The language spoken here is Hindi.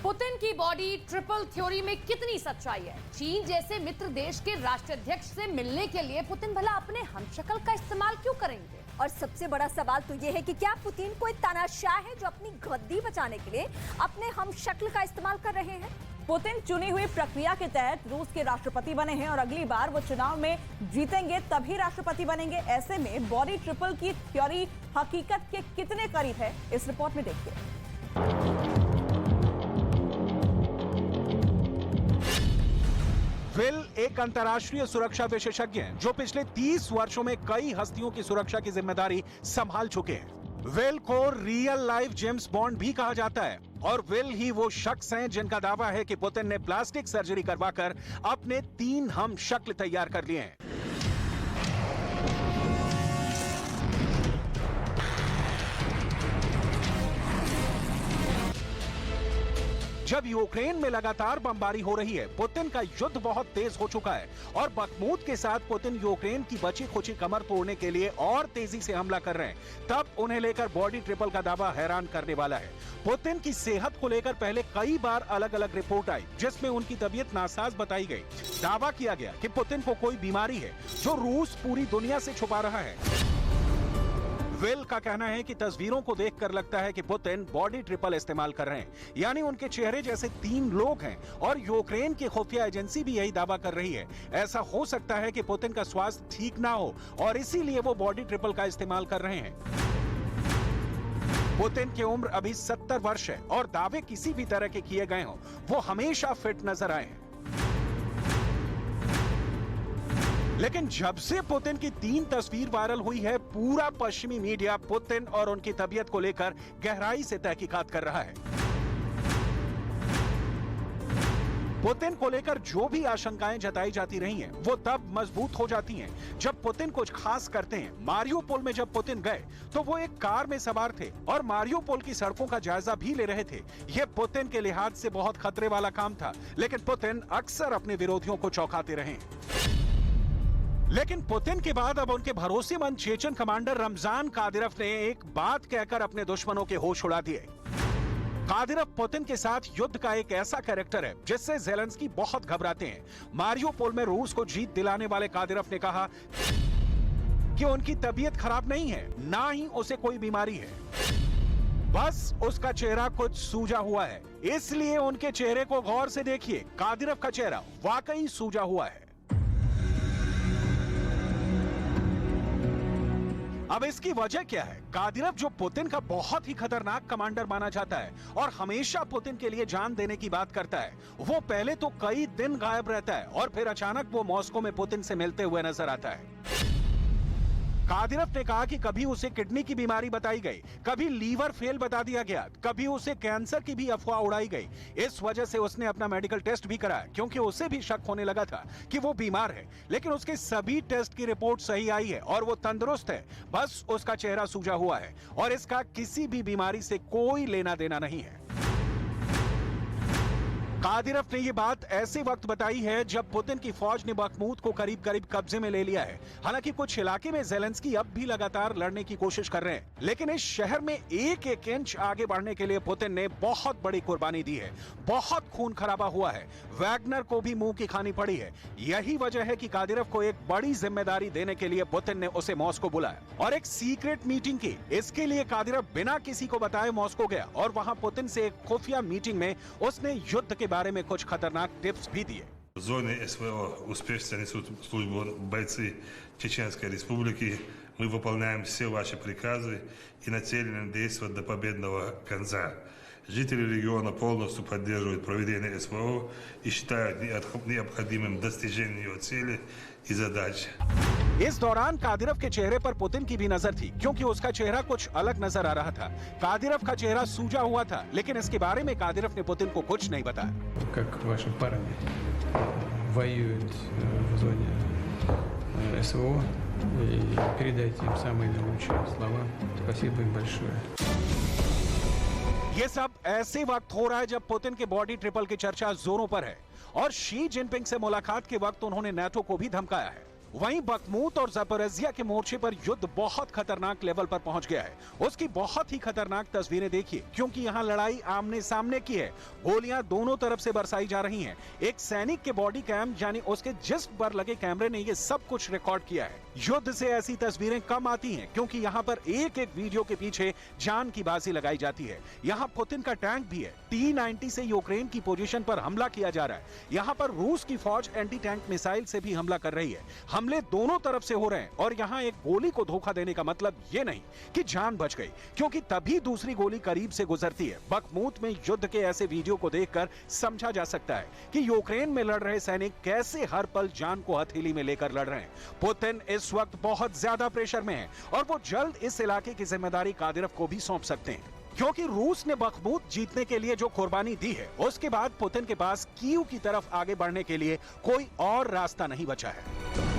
पुतिन की बॉडी ट्रिपल थ्योरी में कितनी सच्चाई है? चीन जैसे मित्र देश के राष्ट्राध्यक्ष से मिलने के लिए पुतिन भला अपने हमशक्ल का इस्तेमाल क्यों करेंगे? और सबसे बड़ा सवाल तो यह है कि क्या पुतिन कोई तानाशाह है जो अपनी गद्दी बचाने के लिए अपने हमशक्ल का इस्तेमाल कर रहे हैं? पुतिन चुनी हुई प्रक्रिया के तहत रूस के राष्ट्रपति बने हैं और अगली बार वो चुनाव में जीतेंगे तभी राष्ट्रपति बनेंगे। ऐसे में बॉडी ट्रिपल की थ्योरी हकीकत के कितने करीब है, इस रिपोर्ट में देखिए। विल एक अंतर्राष्ट्रीय सुरक्षा विशेषज्ञ हैं जो पिछले 30 वर्षों में कई हस्तियों की सुरक्षा की जिम्मेदारी संभाल चुके हैं। विल को रियल लाइफ जेम्स बॉन्ड भी कहा जाता है और विल ही वो शख्स हैं जिनका दावा है कि पुतिन ने प्लास्टिक सर्जरी करवाकर अपने 3 हम शक्ल तैयार कर लिए हैं। जब यूक्रेन में लगातार बमबारी हो रही है, पुतिन का युद्ध बहुत तेज हो चुका है और बखमूत के साथ पुतिन यूक्रेन की बची खुची कमर तोड़ने के लिए और तेजी से हमला कर रहे हैं, तब उन्हें लेकर बॉडी ट्रिपल का दावा हैरान करने वाला है। पुतिन की सेहत को लेकर पहले कई बार अलग अलग रिपोर्ट आई जिसमें उनकी तबीयत नासाज बताई गई। दावा किया गया कि पुतिन को कोई बीमारी है जो रूस पूरी दुनिया से छुपा रहा है। विल का कहना है कि तस्वीरों को देखकर लगता है कि पुतिन बॉडी ट्रिपल इस्तेमाल कर रहे हैं, यानी उनके चेहरे जैसे 3 लोग हैं और यूक्रेन की खुफिया एजेंसी भी यही दावा कर रही है। ऐसा हो सकता है कि पुतिन का स्वास्थ्य ठीक ना हो और इसीलिए वो बॉडी ट्रिपल का इस्तेमाल कर रहे हैं। पुतिन की उम्र अभी 70 वर्ष है और दावे किसी भी तरह के किए गए हों, वो हमेशा फिट नजर आए हैं। लेकिन जब से पुतिन की 3 तस्वीर वायरल हुई है, पूरा पश्चिमी मीडिया पुतिन और उनकी तबीयत को लेकर गहराई से तहकीकात कर रहा है। पुतिन को लेकर जो भी आशंकाएं जताई जाती रही हैं, वो तब मजबूत हो जाती हैं जब पुतिन कुछ खास करते हैं। मारियोपोल में जब पुतिन गए तो वो एक कार में सवार थे और मारियोपोल की सड़कों का जायजा भी ले रहे थे। ये पुतिन के लिहाज से बहुत खतरे वाला काम था, लेकिन पुतिन अक्सर अपने विरोधियों को चौंकाते रहे। लेकिन पुतिन के बाद अब उनके भरोसेमंद चेचन कमांडर रमजान कादिरोव ने एक बात कहकर अपने दुश्मनों के होश उड़ा दिए। कादिरोव पुतिन के साथ युद्ध का एक ऐसा कैरेक्टर है जिससे ज़ेलेंस्की बहुत घबराते हैं। मारियोपोल में रूस को जीत दिलाने वाले कादिरोव ने कहा कि उनकी तबीयत खराब नहीं है, ना ही उसे कोई बीमारी है, बस उसका चेहरा कुछ सूजा हुआ है। इसलिए उनके चेहरे को गौर से देखिए, कादिरोव का चेहरा वाकई सूजा हुआ है। अब इसकी वजह क्या है? कादिरोव जो पुतिन का बहुत ही खतरनाक कमांडर माना जाता है और हमेशा पुतिन के लिए जान देने की बात करता है, वो पहले तो कई दिन गायब रहता है और फिर अचानक वो मॉस्को में पुतिन से मिलते हुए नजर आता है। कादिरोव ने कहा कि कभी उसे किडनी की बीमारी बताई गई, कभी लीवर फेल बता दिया गया, कभी उसे कैंसर की भी अफवाह उड़ाई गई। इस वजह से उसने अपना मेडिकल टेस्ट भी कराया क्योंकि उसे भी शक होने लगा था कि वो बीमार है, लेकिन उसके सभी टेस्ट की रिपोर्ट सही आई है और वो तंदुरुस्त है। बस उसका चेहरा सूजा हुआ है और इसका किसी भी बीमारी से कोई लेना देना नहीं है। कादिरोव ने ये बात ऐसे वक्त बताई है जब पुतिन की फौज ने बखमूत को करीब करीब कब्जे में ले लिया है। हालांकि कुछ इलाके में ज़ेलेंस्की अब भी लगातार लड़ने की कोशिश कर रहे हैं, लेकिन इस शहर में एक इंच आगे बढ़ने के लिए पुतिन ने बहुत बड़ी कुर्बानी दी है। बहुत खून खराबा हुआ है, वैगनर को भी मुंह की खानी पड़ी है। यही वजह है कि कादिरोव को एक बड़ी जिम्मेदारी देने के लिए पुतिन ने उसे मॉस्को बुलाया और एक सीक्रेट मीटिंग की। इसके लिए कादिरोव बिना किसी को बताए मॉस्को गया और वहां पुतिन से एक खुफिया मीटिंग में उसने युद्ध के बारे में कुछ खतरनाक टिप्स भी दिए। В зоне СВО успешно несут службу бойцы Чеченской Республики. Мы выполняем все ваши приказы и нацелены действовать до победного конца. Жители региона полностью поддерживают проведение СВО и считают необходимым достижение ее цели и задач. इस दौरान कादिरोव के चेहरे पर पुतिन की भी नजर थी क्योंकि उसका चेहरा कुछ अलग नजर आ रहा था। कादिरोव का चेहरा सूजा हुआ था, लेकिन इसके बारे में कादिरोव ने पुतिन को कुछ नहीं बताया। Как ваши парни воюют в зоне СВО, и передайте им самые наилучшие слова. Спасибо им большое. ये सब ऐसे वक्त हो रहा है जब पुतिन के बॉडी ट्रिपल की चर्चा जोरों पर है और शी जिनपिंग से मुलाकात के वक्त उन्होंने नाटो को भी धमकाया है। वहीं बखमूत और ज़पोरिज़िया के मोर्चे पर युद्ध बहुत खतरनाक लेवल पर पहुंच गया है। उसकी बहुत ही खतरनाक तस्वीरें देखिए, क्योंकि यहाँ लड़ाई आमने सामने की है। गोलियां दोनों तरफ से बरसाई जा रही हैं। एक सैनिक के बॉडी कैम यानी उसके जिस्म पर लगे कैमरे ने ये सब कुछ रिकॉर्ड किया है। युद्ध से ऐसी तस्वीरें कम आती हैं, क्योंकि यहाँ पर एक एक वीडियो के पीछे जान की बाजी लगाई जाती है। यहाँ पुतिन का टैंक भी है। T-90 से यूक्रेन की पोजीशन पर हमला किया जा रहा है। यहाँ पर रूस की फौज एंटी टैंक मिसाइल से भी हमला कर रही है। हमले दोनों तरफ से हो रहे हैं और यहाँ एक गोली को धोखा देने का मतलब ये नहीं कि जान बच गई, क्योंकि तभी दूसरी गोली करीब से गुजरती है। बखमूत में युद्ध के ऐसे वीडियो को देखकर समझा जा सकता है कि यूक्रेन में लड़ रहे सैनिक कैसे हर पल जान को हथेली में लेकर लड़ रहे हैं। पुतिन इस वक्त बहुत ज्यादा प्रेशर में है और वो जल्द इस इलाके की जिम्मेदारी कादिरोव को भी सौंप सकते हैं, क्योंकि रूस ने बखमूत जीतने के लिए जो कुर्बानी दी है, उसके बाद पुतिन के पास कीव की तरफ आगे बढ़ने के लिए कोई और रास्ता नहीं बचा है।